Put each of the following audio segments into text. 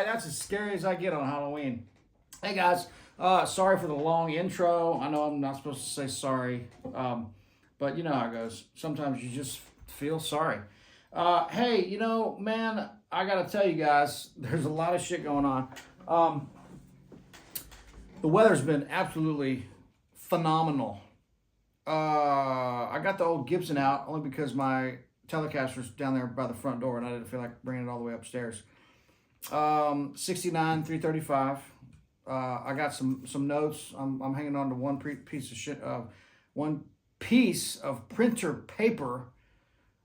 That's as scary as I get on Halloween. Hey guys, sorry for the long intro. I know I'm not supposed to say sorry, but you know how it goes. Sometimes you just feel sorry. Hey, man, I gotta tell you guys, there's a lot of shit going on. The weather's been absolutely phenomenal. I got the old Gibson out only because my Telecaster's down there by the front door and I didn't feel like bringing it all the way upstairs. 69 335. I got some notes. I'm hanging on to one piece of shit. One piece of printer paper.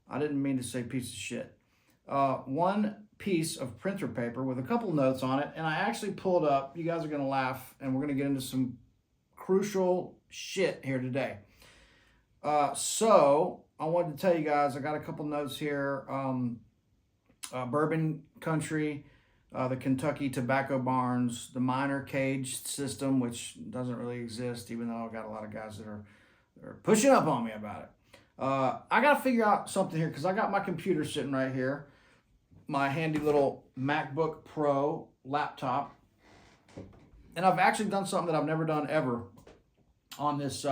I didn't mean to say piece of shit. One piece of printer paper with a couple notes on it, and I actually pulled up. You guys are gonna laugh, and we're gonna get into some crucial shit here today. So I wanted to tell you guys. I got a couple notes here. Bourbon country. The Kentucky tobacco barns, the minor CAGED system, which doesn't really exist, even though I've got a lot of guys that are pushing up on me about it. I got to figure out something here because I got my computer sitting right here, my handy little MacBook Pro laptop, and I've actually done something that I've never done ever on this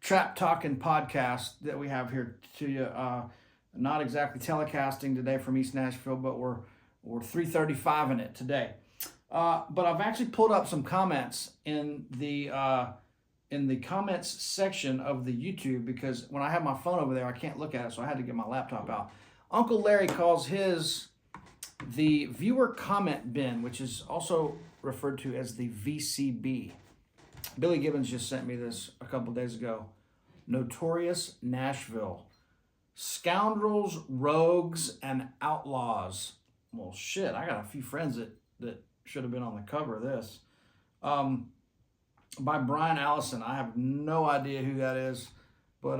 Trap Talking podcast that we have here to you. Not exactly telecasting today from East Nashville, but we're 335 in it today. But I've actually pulled up some comments in the comments section of the YouTube because when I have my phone over there, I can't look at it, so I had to get my laptop out. Uncle Larry calls his the viewer comment bin, which is also referred to as the VCB. Billy Gibbons just sent me this a couple days ago. Notorious Nashville. Scoundrels, rogues, and outlaws. Well, shit, I got a few friends that should have been on the cover of this. By Brian Allison. I have no idea who that is, but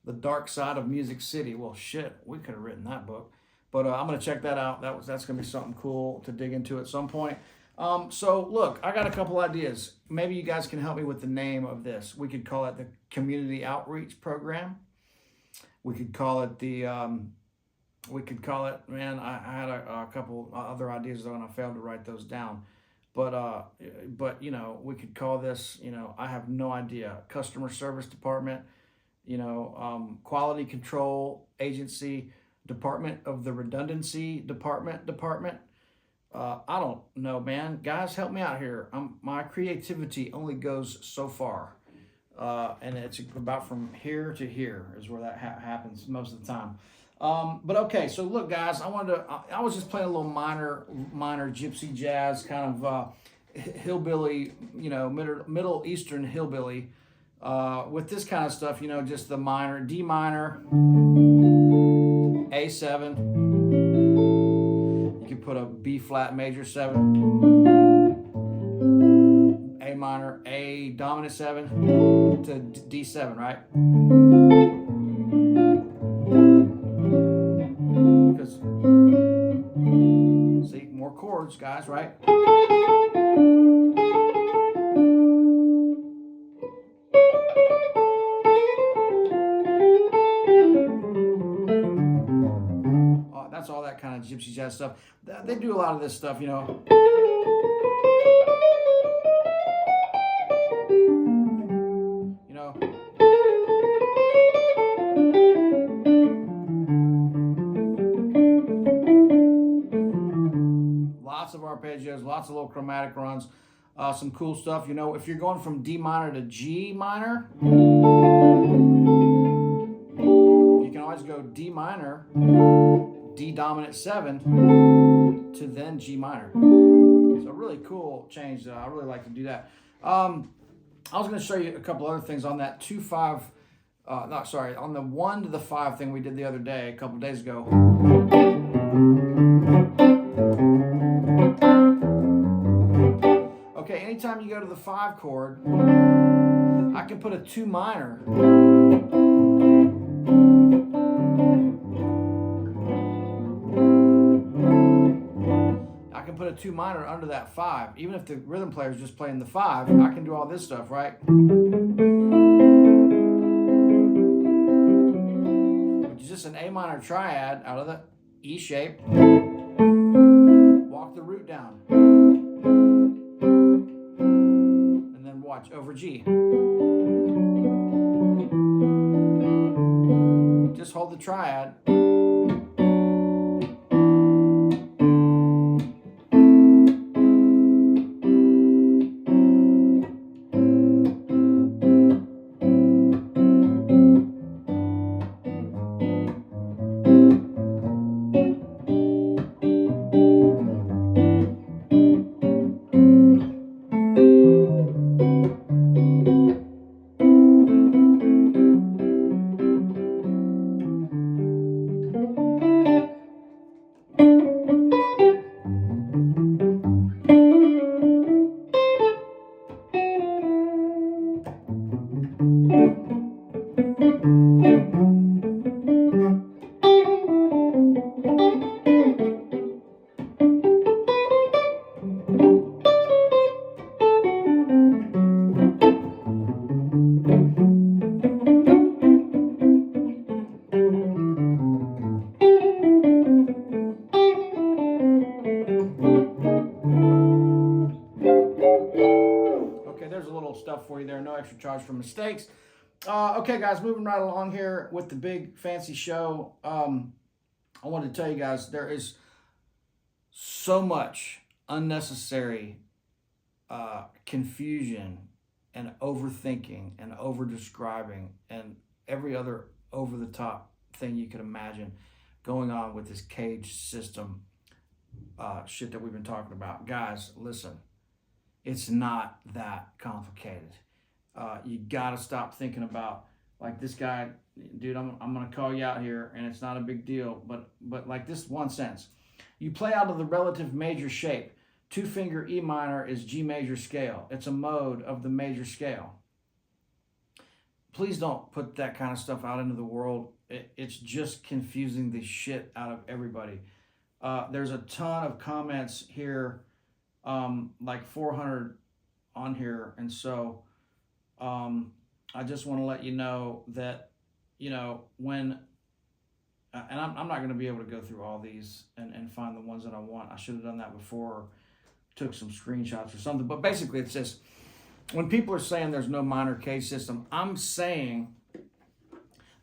The Dark Side of Music City. Well, shit, we could have written that book. But I'm going to check that out. That's going to be something cool to dig into at some point. So, look, I got a couple ideas. Maybe you guys can help me with the name of this. We could call it the Community Outreach Program. We could call it man, I had a couple other ideas, though, and I failed to write those down. But you know, we could call this, you know, I have no idea. Customer Service Department, you know, Quality Control Agency, Department of the Redundancy Department. I don't know, man. Guys, help me out here. My creativity only goes so far. And it's about from here to here is where that happens most of the time. But okay, so look, guys, I was just playing a little minor gypsy jazz, kind of hillbilly, you know, Middle Eastern hillbilly, with this kind of stuff, you know, just the minor, D minor, A7. You could put a B flat major 7, A minor, A dominant 7 to D7, right? Because, see, more chords, guys, right? That's all that kind of gypsy jazz stuff. They do a lot of this stuff, you know. You know. Lots of arpeggios, lots of little chromatic runs, some cool stuff. You know, if you're going from D minor to G minor, you can always go D minor, D dominant 7 to then G minor. So really cool change. I really like to do that. I was going to show you a couple other things on that on the 1 to the 5 thing we did the other day, a couple days ago. Okay, anytime you go to the 5 chord, I can put a 2 minor. I can put a 2 minor under that 5. Even if the rhythm player is just playing the 5, I can do all this stuff, right? Which is just an A minor triad out of the E shape. Walk the root down. And then watch over G. Just hold the triad. Stuff for you there, no extra charge for mistakes. Okay, guys, moving right along here with the big fancy show. I wanted to tell you guys there is so much unnecessary confusion and overthinking and over-describing and every other over-the-top thing you could imagine going on with this CAGED system. shit that we've been talking about. Guys, listen, it's not that complicated. You got to stop thinking about, like, this guy, dude, I'm going to call you out here, and it's not a big deal, but like this one sentence. You play out of the relative major shape. 2-finger E minor is G major scale. It's a mode of the major scale. Please don't put that kind of stuff out into the world. It's just confusing the shit out of everybody. There's a ton of comments here, like 400 on here. And so I just want to let you know that, when, and I'm not going to be able to go through all these and find the ones that I want. I should have done that before, or took some screenshots or something. But basically it's this. When people are saying there's no minor CAGED system, I'm saying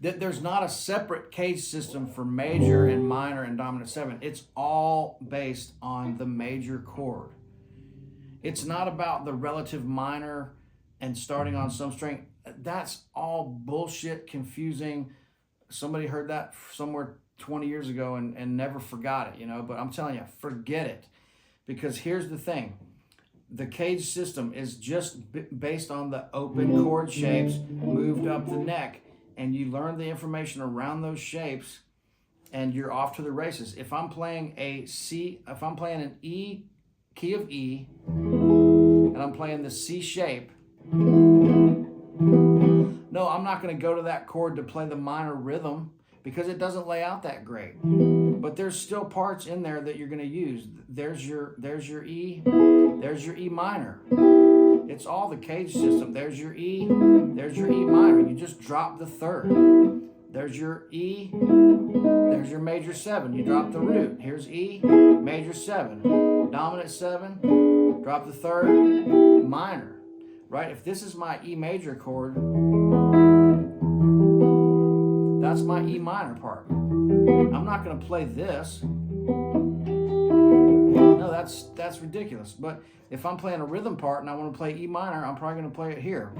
that there's not a separate CAGED system for major and minor and dominant 7. It's all based on the major chord. It's not about the relative minor and starting on some string. That's all bullshit, confusing. Somebody heard that somewhere 20 years ago and never forgot it, but I'm telling you, forget it. Because here's the thing. The CAGED system is just based on the open chord shapes moved up the neck, and you learn the information around those shapes, and you're off to the races. If I'm playing if I'm playing an E, key of E, and I'm playing the C shape, no, I'm not going to go to that chord to play the minor rhythm because it doesn't lay out that great. But there's still parts in there that you're going to use. There's your E, there's your E minor. It's all the CAGED system. There's your E minor. You just drop the third. There's your E, there's your major 7. You drop the root. Here's E, major 7, dominant 7, drop the third, minor. Right? If this is my E major chord, that's my E minor part. I'm not going to play this. No, that's ridiculous. But if I'm playing a rhythm part and I want to play E minor, I'm probably going to play it here.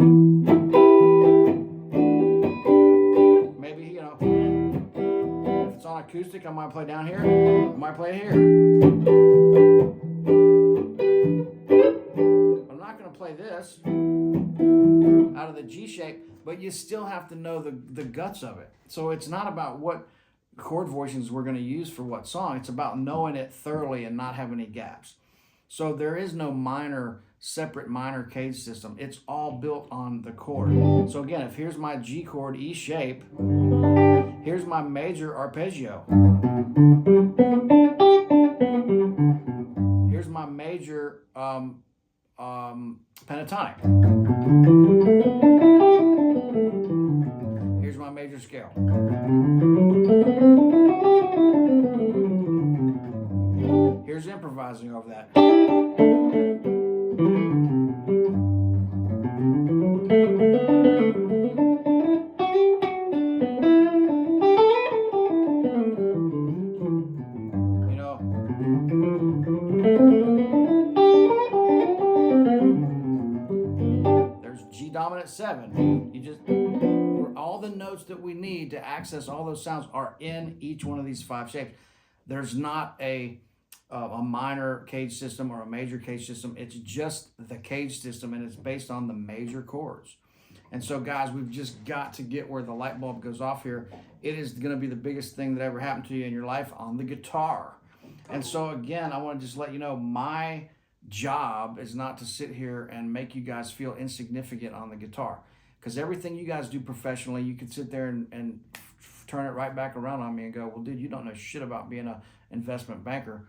Maybe, if it's on acoustic, I might play down here. I might play it here. But I'm not going to play this out of the G shape, but you still have to know the guts of it. So it's not about what chord voicings we're going to use for what song. It's about knowing it thoroughly and not having any gaps. So there is no separate minor CAGED system. It's all built on the chord. So again, if here's my G chord, E shape, here's my major arpeggio. Here's my major pentatonic. Here's my major scale. Here's improvising over that. There's G dominant 7. All the notes that we need to access all those sounds are in each one of these 5 shapes. There's not a minor CAGED system or a major CAGED system. It's just the CAGED system, and it's based on the major chords. And so, guys, we've just got to get where the light bulb goes off here. It is going to be the biggest thing that ever happened to you in your life on the guitar. And so, again, I want to just let you know my job is not to sit here and make you guys feel insignificant on the guitar. Because everything you guys do professionally, you can sit there and turn it right back around on me and go, well, dude, you don't know shit about being an investment banker.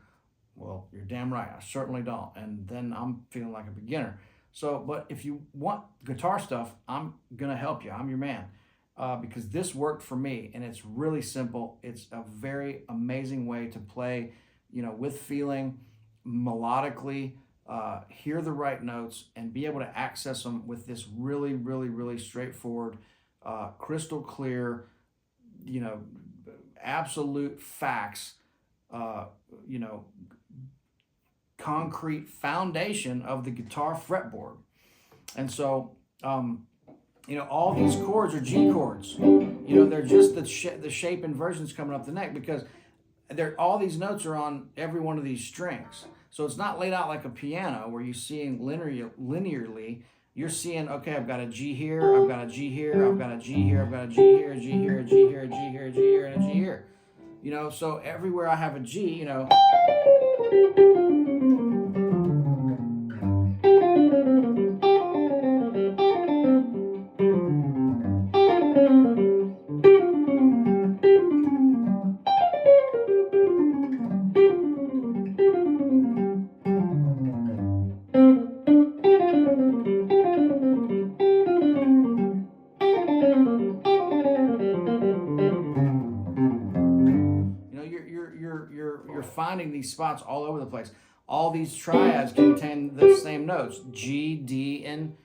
Well, you're damn right. I certainly don't. And then I'm feeling like a beginner. So, but if you want guitar stuff, I'm going to help you. I'm your man. Because this worked for me, and it's really simple. It's a very amazing way to play, with feeling, melodically, hear the right notes, and be able to access them with this really, really, really straightforward, crystal clear, absolute facts, concrete foundation of the guitar fretboard. And so, all these chords are G chords. They're just the shape inversions coming up the neck, because all these notes are on every one of these strings. So it's not laid out like a piano where you're seeing linearly. You're seeing, okay, I've got a G here, I've got a G here, I've got a G here, I've got a G here, a G here, a G here, a G here, a G here, and a G here. You know, so everywhere I have a G, you know, you're finding these spots all over the place. All these triads contain the same notes: G, D, and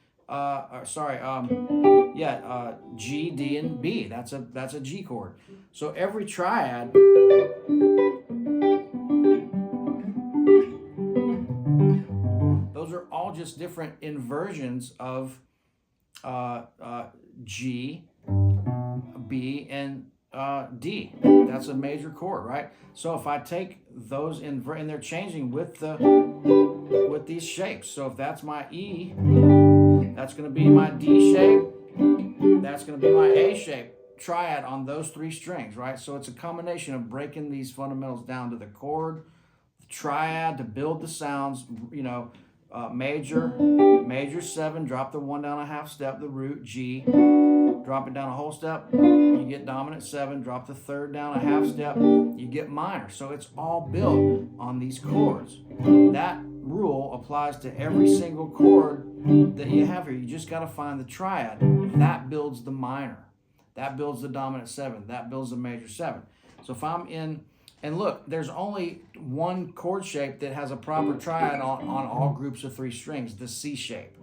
G, D, and B. That's a G chord. So every triad, those are all just different inversions of G, B, and D. That's a major chord, right? So if I take those and they're changing with these shapes. So if that's my E, that's going to be my D shape. That's going to be my A shape triad on those three strings, right? So it's a combination of breaking these fundamentals down to the chord, the triad to build the sounds. You know, major 7, drop the 1 down a half step, the root G. Drop it down a whole step, you get dominant 7. Drop the 3rd down a half step, you get minor. So it's all built on these chords. That rule applies to every single chord that you have here. You just got to find the triad. That builds the minor. That builds the dominant 7. That builds the major 7. So if I'm in, and look, there's only one chord shape that has a proper triad on all groups of 3 strings, the C shape.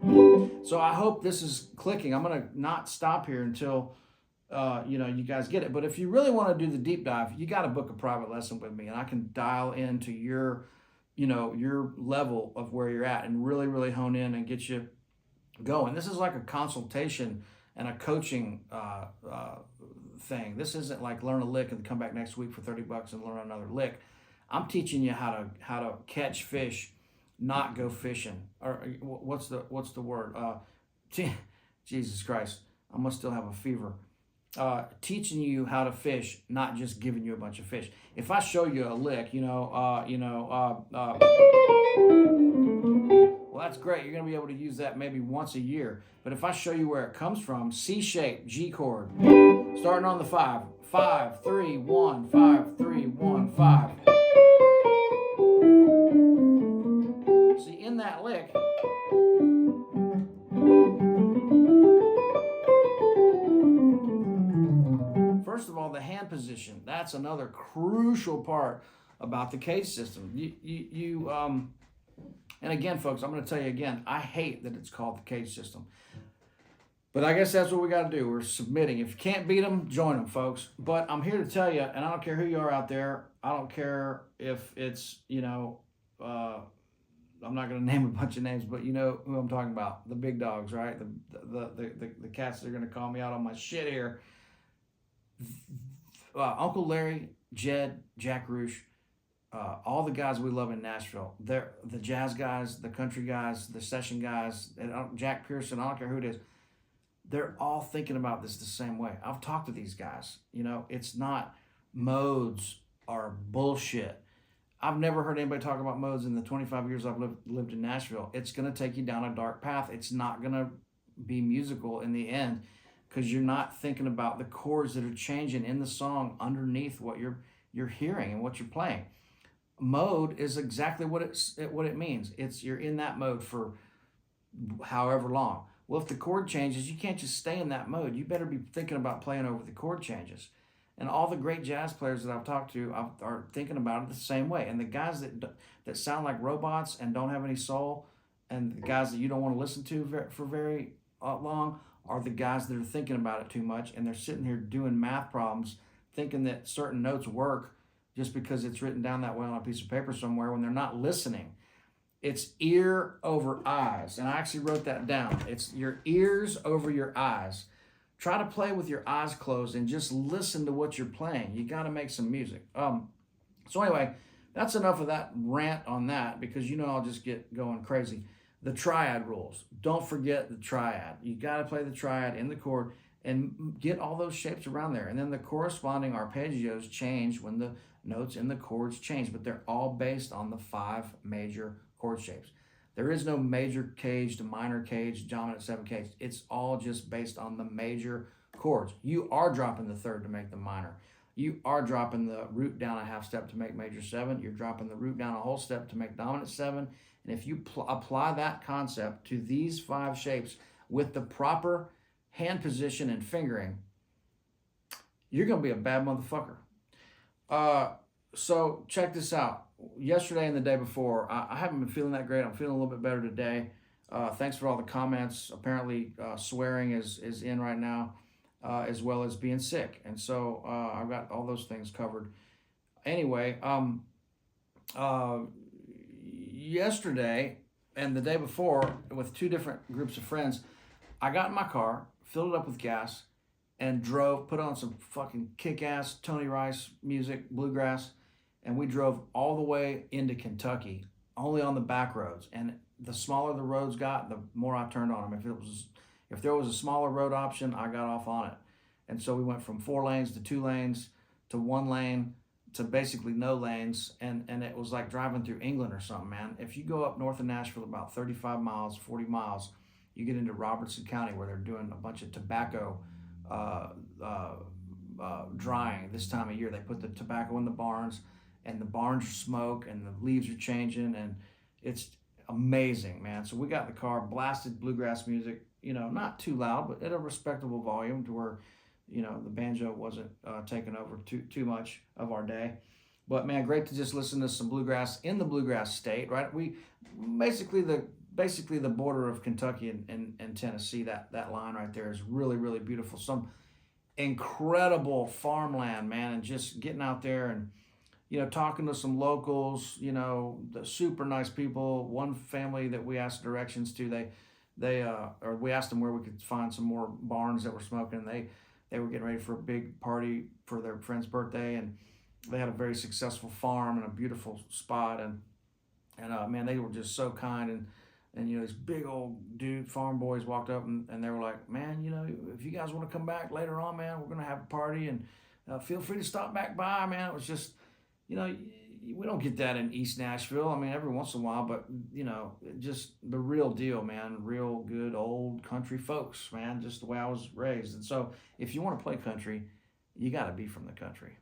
So I hope this is clicking. I'm going to not stop here until you guys get it. But if you really want to do the deep dive, you got to book a private lesson with me, and I can dial into your level of where you're at and really, really hone in and get you going. This is like a consultation and a coaching thing. This isn't like learn a lick and come back next week for $30 and learn another lick. I'm teaching you how to catch fish, not go fishing. Or what's the word? Jesus Christ, I must still have a fever. Teaching you how to fish, not just giving you a bunch of fish. If I show you a lick, well, that's great. You're going to be able to use that maybe once a year. But if I show you where it comes from, C shape, G chord, starting on the 5, 5, 3, 1, 5, 3, 1, 5. See, in that lick, first of all, the hand position. That's another crucial part about the CAGED system. And again, folks, I'm going to tell you again, I hate that it's called the CAGED system. But I guess that's what we got to do. We're submitting. If you can't beat them, join them, folks. But I'm here to tell you, and I don't care who you are out there. I don't care if it's, I'm not going to name a bunch of names, but you know who I'm talking about. The big dogs, right? The cats that are going to call me out on my shit here. Uncle Larry, Jed, Jack Roosh, all the guys we love in Nashville. They're the jazz guys, the country guys, the session guys, and Jack Pearson, I don't care who it is. They're all thinking about this the same way. I've talked to these guys. It's not modes are bullshit. I've never heard anybody talk about modes in the 25 years I've lived in Nashville. It's going to take you down a dark path. It's not going to be musical in the end because you're not thinking about the chords that are changing in the song underneath what you're hearing and what you're playing. Mode is exactly what it means. You're in that mode for however long. Well, if the chord changes, you can't just stay in that mode. You better be thinking about playing over the chord changes. And all the great jazz players that I've talked to are thinking about it the same way. And the guys that sound like robots and don't have any soul, and the guys that you don't want to listen to for very long, are the guys that are thinking about it too much, and they're sitting here doing math problems, thinking that certain notes work just because it's written down that way on a piece of paper somewhere when they're not listening. It's ear over eyes. And I actually wrote that down. It's your ears over your eyes. Try to play with your eyes closed and just listen to what you're playing. You got to make some music. So anyway, that's enough of that rant on that, because I'll just get going crazy. The triad rules. Don't forget the triad. You got to play the triad in the chord and get all those shapes around there. And then the corresponding arpeggios change when the notes in the chords change, but they're all based on the 5 major chord shapes. There is no major caged, minor caged, dominant 7 caged. It's all just based on the major chords. You are dropping the third to make the minor. You are dropping the root down a half step to make major 7. You're dropping the root down a whole step to make dominant 7. And if you apply that concept to these 5 shapes with the proper hand position and fingering, you're going to be a bad motherfucker. So check this out. Yesterday and the day before, I haven't been feeling that great. I'm feeling a little bit better today. Thanks for all the comments. Apparently, swearing is in right now, as well as being sick. And so I've got all those things covered. Anyway, yesterday and the day before, with 2 different groups of friends, I got in my car, filled it up with gas, and drove, put on some fucking kick-ass Tony Rice music, bluegrass, and we drove all the way into Kentucky, only on the back roads. And the smaller the roads got, the more I turned on them. If there was a smaller road option, I got off on it. And so we went from 4 lanes to 2 lanes to 1 lane to basically no lanes, and it was like driving through England or something, man. If you go up north of Nashville about 35 miles, 40 miles, you get into Robertson County, where they're doing a bunch of tobacco drying this time of year. They put the tobacco in the barns, and the barns smoke, and the leaves are changing, and it's amazing, man. So we got in the car, blasted bluegrass music, not too loud, but at a respectable volume to where, the banjo wasn't taking over too much of our day. But man, great to just listen to some bluegrass in the bluegrass state, right? We basically the border of Kentucky and Tennessee. That line right there is really, really beautiful. Some incredible farmland, man, and just getting out there and talking to some locals, the super nice people. One family that we asked directions to, or we asked them where we could find some more barns that were smoking. They were getting ready for a big party for their friend's birthday, and they had a very successful farm and a beautiful spot, and man, they were just so kind, and these big old farm boys walked up, and they were like, man, if you guys want to come back later on, man, we're gonna have a party, and feel free to stop back by, man. It was just, we don't get that in East Nashville. I mean, every once in a while, but just the real deal, man. Real good old country folks, man. Just the way I was raised. And so, if you want to play country, you got to be from the country.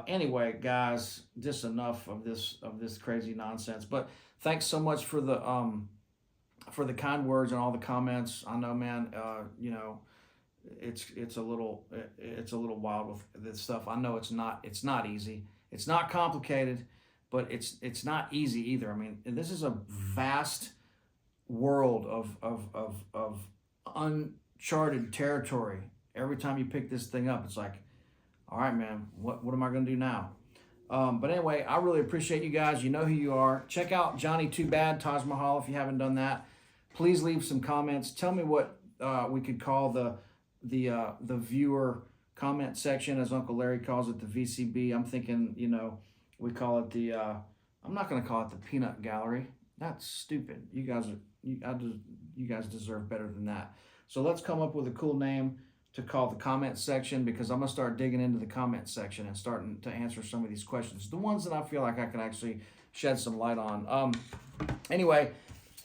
Anyway, guys, just enough of this crazy nonsense. But thanks so much for the kind words and all the comments. I know, man. It's a little wild with this stuff. I know it's not easy. It's not complicated, but it's not easy either. I mean, this is a vast world of uncharted territory. Every time you pick this thing up, it's like, all right, man, what am I going to do now? But anyway, I really appreciate you guys. You know who you are. Check out Johnny Too Bad, Taj Mahal, if you haven't done that. Please leave some comments. Tell me what we could call the viewer comment section, as Uncle Larry calls it, the VCB. I'm thinking, we call it I'm not going to call it the peanut gallery. That's stupid. You guys deserve better than that. So let's come up with a cool name to call the comment section, because I'm going to start digging into the comment section and starting to answer some of these questions, the ones that I feel like I can actually shed some light on. Anyway,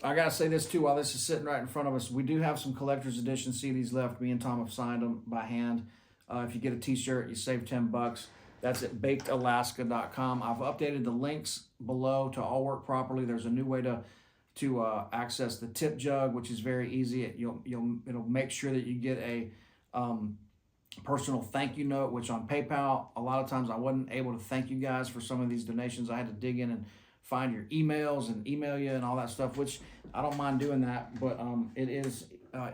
I got to say this too, while this is sitting right in front of us, we do have some collector's edition CDs left. Me and Tom have signed them by hand. If you get a t-shirt, you save $10. That's at bakedalaska.com. I've updated the links below to all work properly. There's a new way to access the tip jug, which is very easy. It'll make sure that you get a personal thank you note, which on PayPal, a lot of times I wasn't able to thank you guys for some of these donations. I had to dig in and find your emails and email you and all that stuff, which I don't mind doing that, but it is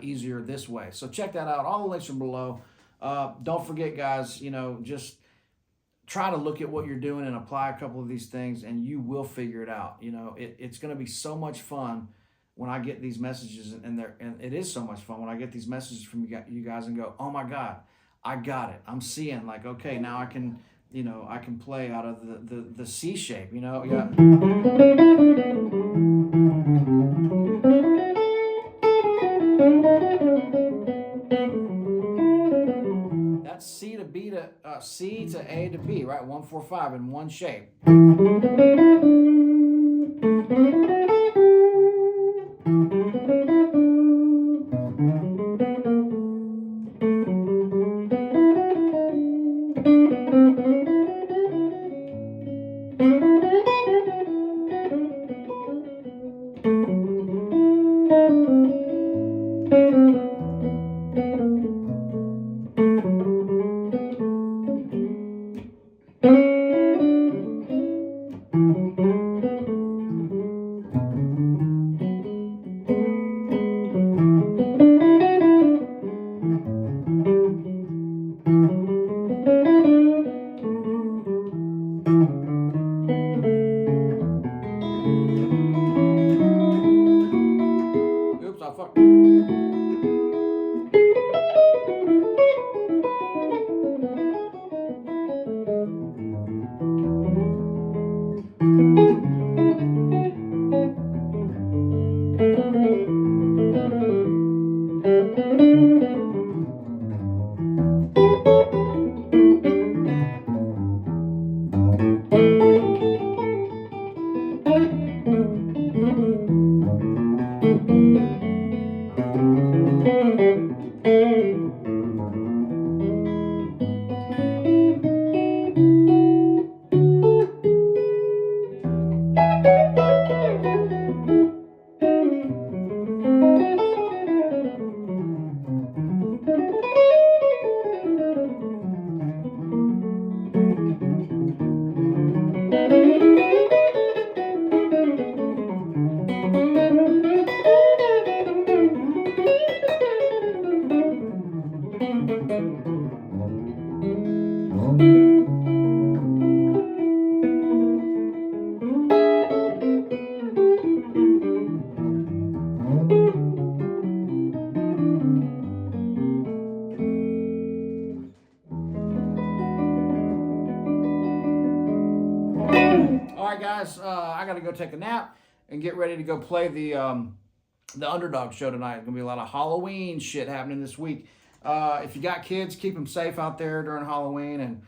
easier this way. So check that out. All the links are below. Don't forget, guys, just try to look at what you're doing and apply a couple of these things, and you will figure it out. It's going to be so much fun when I get these messages, and it is so much fun when I get these messages from you guys and go, oh my God, I got it. I'm seeing, like, okay, now I can you know, I can play out of the C shape, you know, yeah. That's C to B to C to A to B, right? 1 4 5 in one shape. Oops, I fucked. All right, guys, I got to go take a nap and get ready to go play the underdog show tonight. It's gonna be a lot of Halloween shit happening this week. If you got kids, keep them safe out there during Halloween,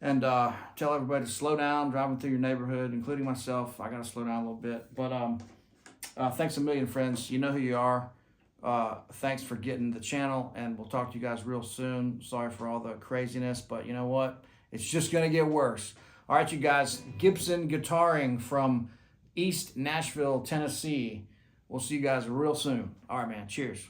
and tell everybody to slow down driving through your neighborhood, including myself. I got to slow down a little bit. But thanks a million, friends. You know who you are. Thanks for getting the channel, and we'll talk to you guys real soon. Sorry for all the craziness, but you know what? It's just gonna get worse. All right, you guys. Gibson guitaring from East Nashville, Tennessee. We'll see you guys real soon. All right, man. Cheers.